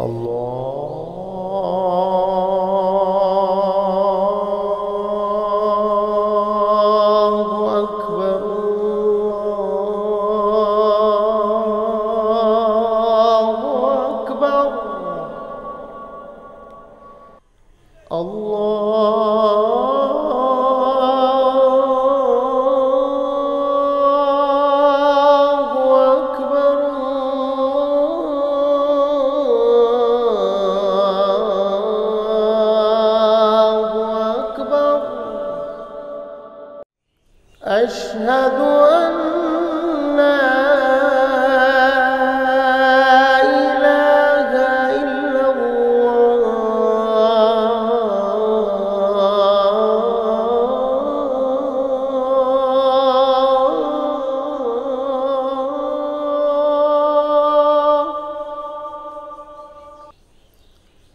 الله أكبر الله أكبر أشهد أن لا إله إلا الله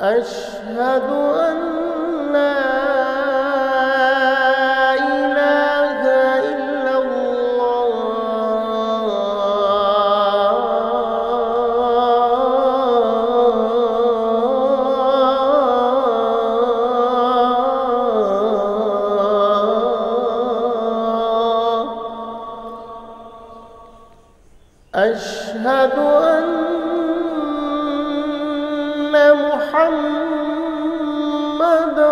أشهد أن لا أشهد أن محمدًا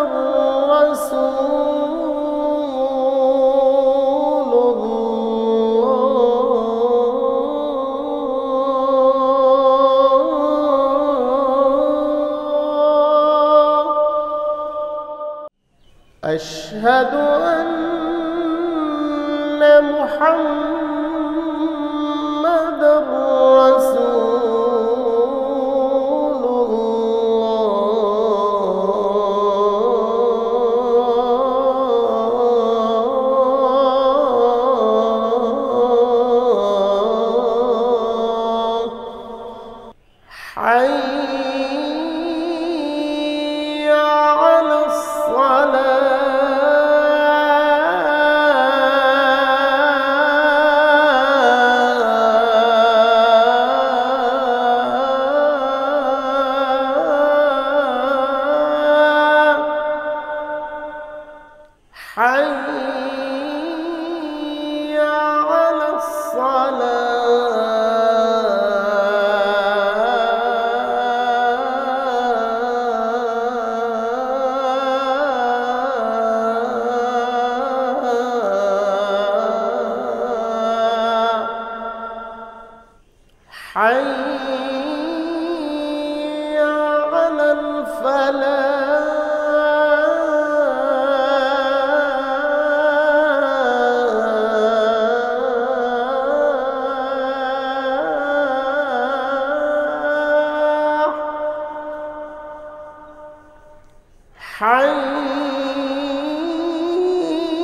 رسول الله أشهد أن محمدًا رسول الله حي على الصلاة حي على الصلاة حي على الفلاح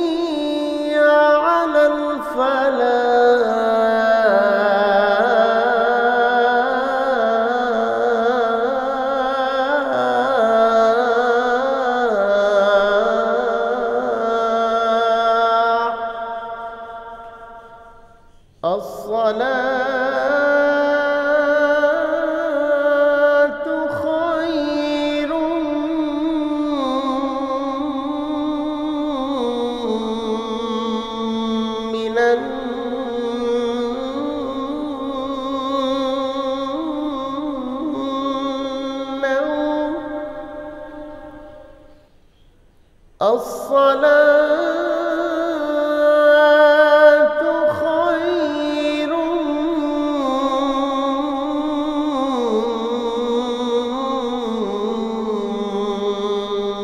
حي على الفلاح الصلاة خير من النوم الصلاة خير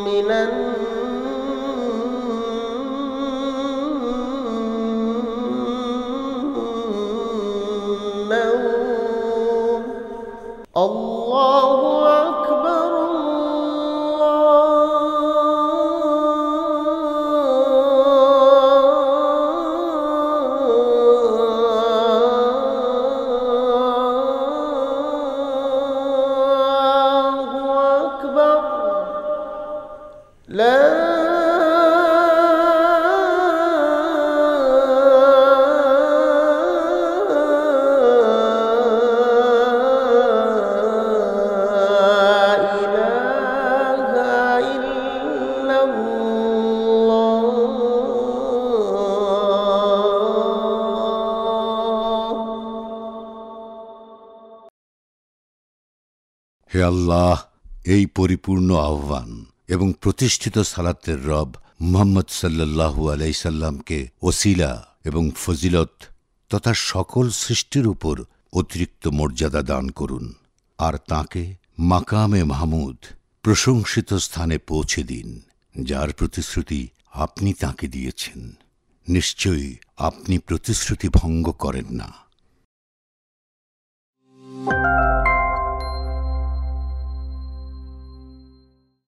من النوم الله أكبر الله হে আল্লাহ, এই পরিপূর্ণ আহ্বান এবং প্রতিষ্ঠিত সালাতের রব মুহাম্মদ সাল্লাল্লাহু আলাইহি সাল্লামকে ওসিলা এবং ফজিলত তথা সকল সৃষ্টির উপর অতিরিক্ত মর্যাদা দান করুন, আর তাঁকে মাকামে মাহমুদ প্রশংসিত স্থানে পৌঁছে দিন, যার প্রতিশ্রুতি আপনি তাঁকে দিয়েছেন। নিশ্চয়ই আপনি প্রতিশ্রুতি ভঙ্গ করেন না।